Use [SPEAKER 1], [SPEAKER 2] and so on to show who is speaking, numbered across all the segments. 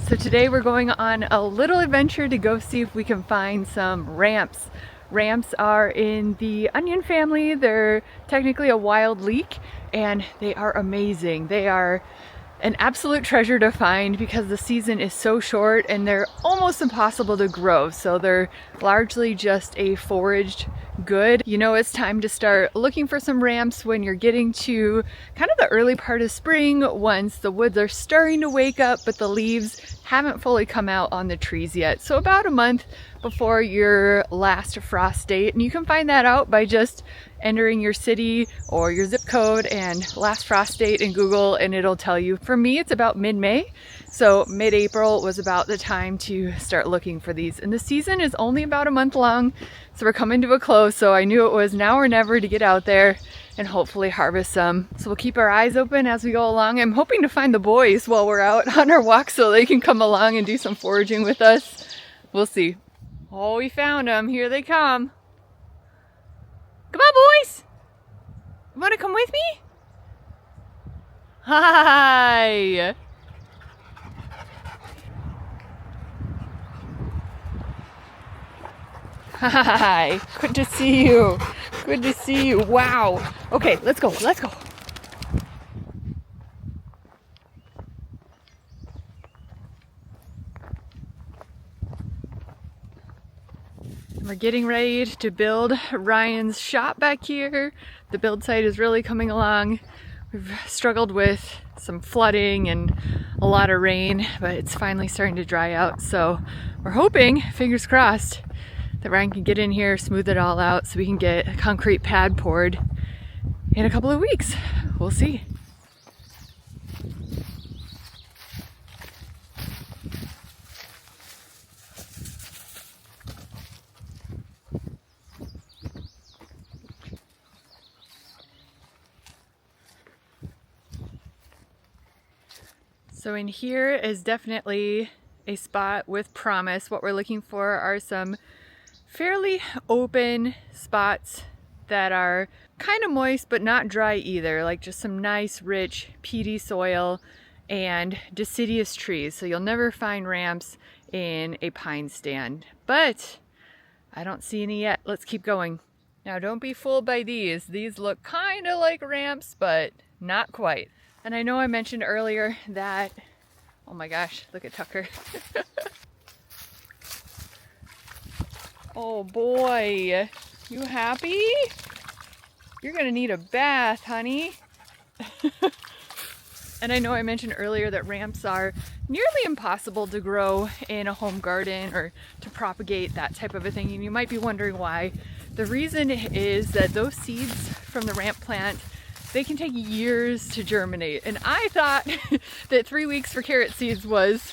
[SPEAKER 1] So today we're going on a little adventure to go see if we can find some ramps. Ramps are in the onion family. They're technically a wild leek and they are amazing. They are an absolute treasure to find because the season is so short and they're almost impossible to grow. So they're largely just a foraged good. You know, it's time to start looking for some ramps when you're getting to kind of the early part of spring, once the woods are starting to wake up, but the leaves haven't fully come out on the trees yet. So about a month before your last frost date. And you can find that out by just entering your city or your zip code and last frost date in Google, and it'll tell you. For me, it's about mid-May. So mid-April was about the time to start looking for these. And the season is only about a month long. So we're coming to a close. So I knew it was now or never to get out there and hopefully harvest some. So we'll keep our eyes open as we go along. I'm hoping to find the boys while we're out on our walk so they can come along and do some foraging with us. We'll see. Oh, we found them. Here they come. Come on, boys. You want to come with me? Hi. Hi. Good to see you. Good to see you. Wow. Okay, let's go. Let's go. We're getting ready to build Ryan's shop back here. The build site is really coming along. We've struggled with some flooding and a lot of rain, but it's finally starting to dry out. So we're hoping, fingers crossed, that Ryan can get in here, smooth it all out so we can get a concrete pad poured in a couple of weeks. We'll see. So in here is definitely a spot with promise. What we're looking for are some fairly open spots that are kind of moist but not dry either, like just some nice rich peaty soil and deciduous trees. So you'll never find ramps in a pine stand, but I don't see any yet. Let's keep going. Now don't be fooled by these. These look kind of like ramps, but not quite. And I know I mentioned earlier that, oh my gosh, look at Tucker. Oh boy, you happy? You're gonna need a bath, honey. And I know I mentioned earlier that ramps are nearly impossible to grow in a home garden or to propagate, that type of a thing. And you might be wondering why. The reason is that those seeds from the ramp plant, they can take years to germinate. And I thought that 3 weeks for carrot seeds was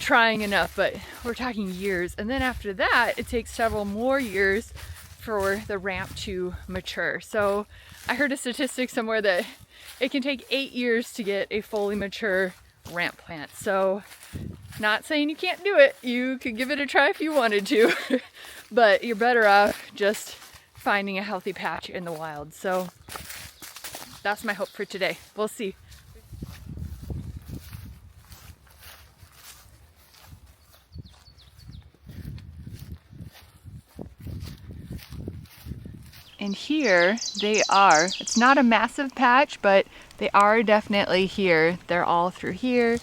[SPEAKER 1] trying enough, but we're talking years. And then after that, it takes several more years for the ramp to mature. So I heard a statistic somewhere that it can take 8 years to get a fully mature ramp plant. So not saying you can't do it. You could give it a try if you wanted to, but you're better off just finding a healthy patch in the wild. So that's my hope for today. We'll see. And here they are. It's not a massive patch, but they are definitely here. They're all through here,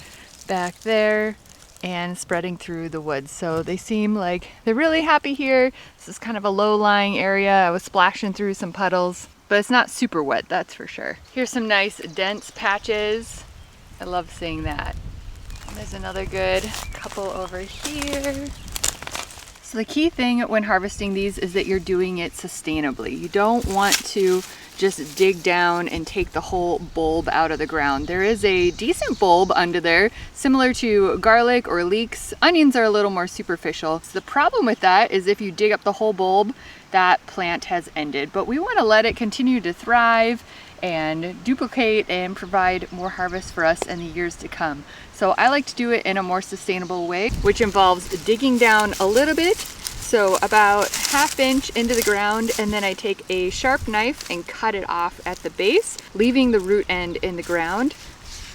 [SPEAKER 1] back there, and spreading through the woods. So they seem like they're really happy here. This is kind of a low-lying area. I was splashing through some puddles, but it's not super wet, that's for sure. Here's some nice dense patches. I love seeing that. And there's another good couple over here. So the key thing when harvesting these is that you're doing it sustainably. You don't want to just dig down and take the whole bulb out of the ground. There is a decent bulb under there, similar to garlic or leeks. Onions are a little more superficial. So the problem with that is if you dig up the whole bulb, that plant has ended. But we want to let it continue to thrive and duplicate and provide more harvest for us in the years to come. So I like to do it in a more sustainable way, which involves digging down a little bit, so about 1/2 inch into the ground, and then I take a sharp knife and cut it off at the base, leaving the root end in the ground.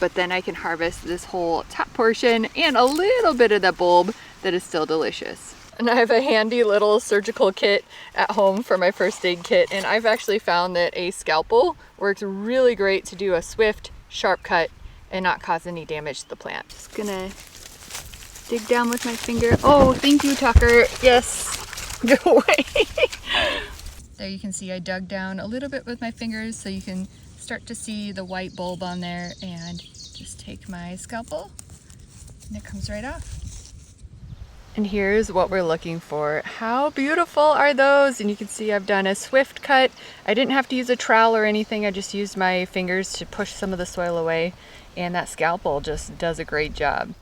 [SPEAKER 1] but then I can harvest this whole top portion and a little bit of the bulb that is still delicious. And I have a handy little surgical kit at home for my first aid kit, and I've actually found that a scalpel works really great to do a swift, sharp cut and not cause any damage to the plant. Just gonna dig down with my finger. Oh, thank you, Tucker. Yes, go away. There you can see I dug down a little bit with my fingers so you can start to see the white bulb on there, and just take my scalpel and it comes right off. And here's what we're looking for. How beautiful are those? And you can see I've done a swift cut. I didn't have to use a trowel or anything. I just used my fingers to push some of the soil away, and that scalpel just does a great job.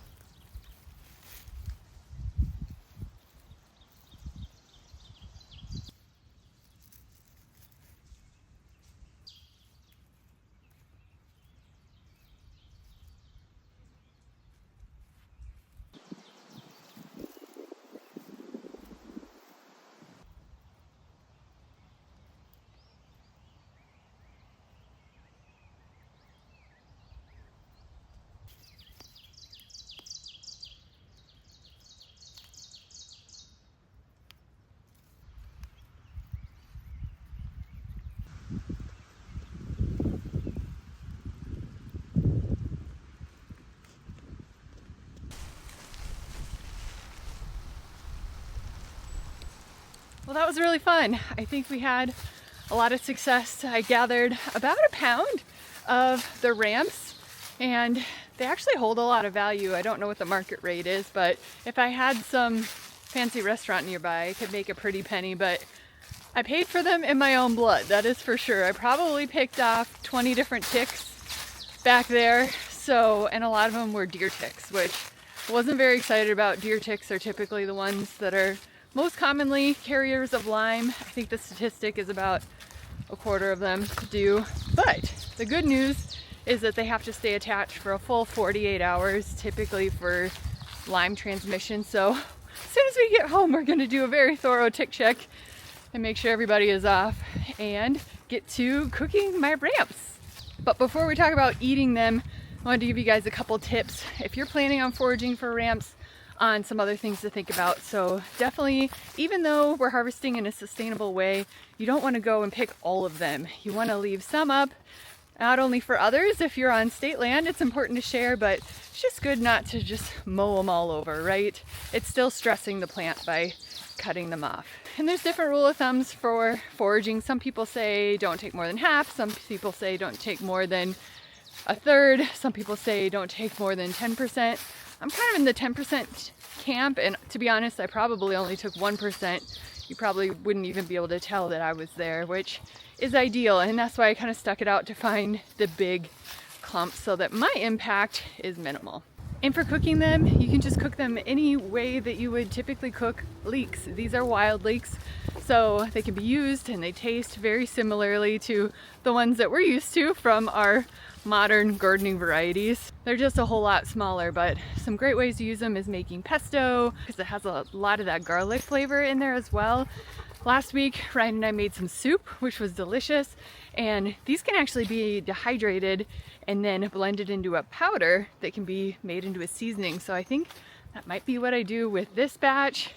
[SPEAKER 1] Well, that was really fun. I think we had a lot of success. I gathered about a pound of the ramps, and they actually hold a lot of value. I don't know what the market rate is, but if I had some fancy restaurant nearby, I could make a pretty penny, but I paid for them in my own blood, that is for sure. I probably picked off 20 different ticks back there, and a lot of them were deer ticks, which I wasn't very excited about. Deer ticks are typically the ones that are most commonly carriers of Lyme. I think the statistic is about a quarter of them do. But the good news is that they have to stay attached for a full 48 hours, typically for Lyme transmission. So as soon as we get home, we're gonna do a very thorough tick check and make sure everybody is off and get to cooking my ramps. But before we talk about eating them, I wanted to give you guys a couple tips if you're planning on foraging for ramps, on some other things to think about. So definitely, even though we're harvesting in a sustainable way, you don't want to go and pick all of them. You want to leave some up, not only for others. If you're on state land, it's important to share, but it's just good not to just mow them all over, right? It's still stressing the plant by cutting them off. And there's different rule of thumbs for foraging. Some people say don't take more than half. Some people say don't take more than a third. Some people say don't take more than 10%. I'm kind of in the 10% camp, and to be honest, I probably only took 1%. You probably wouldn't even be able to tell that I was there, which is ideal, and that's why I kind of stuck it out to find the big clumps so that my impact is minimal. And for cooking them, you can just cook them any way that you would typically cook leeks. These are wild leeks, so they can be used and they taste very similarly to the ones that we're used to from our modern gardening varieties. They're just a whole lot smaller, but some great ways to use them is making pesto, because it has a lot of that garlic flavor in there as well. Last week, Ryan and I made some soup, which was delicious, and these can actually be dehydrated and then blended into a powder that can be made into a seasoning. So I think that might be what I do with this batch.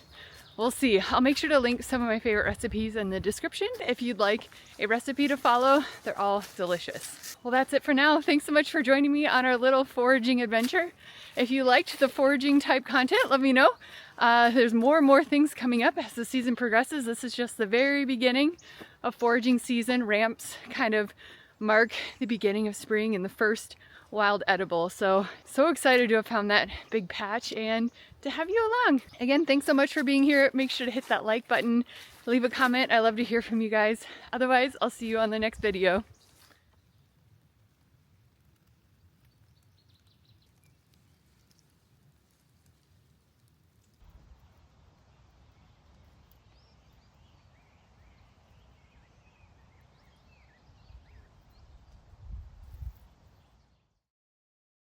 [SPEAKER 1] We'll see. I'll make sure to link some of my favorite recipes in the description if you'd like a recipe to follow. They're all delicious. Well, that's it for now. Thanks so much for joining me on our little foraging adventure. If you liked the foraging type content, let me know. There's more and more things coming up as the season progresses. This is just the very beginning of foraging season. Ramps kind of mark the beginning of spring and the first wild edible. So excited to have found that big patch and to have you along. Again, thanks so much for being here. Make sure to hit that like button, leave a comment. I love to hear from you guys. Otherwise, I'll see you on the next video.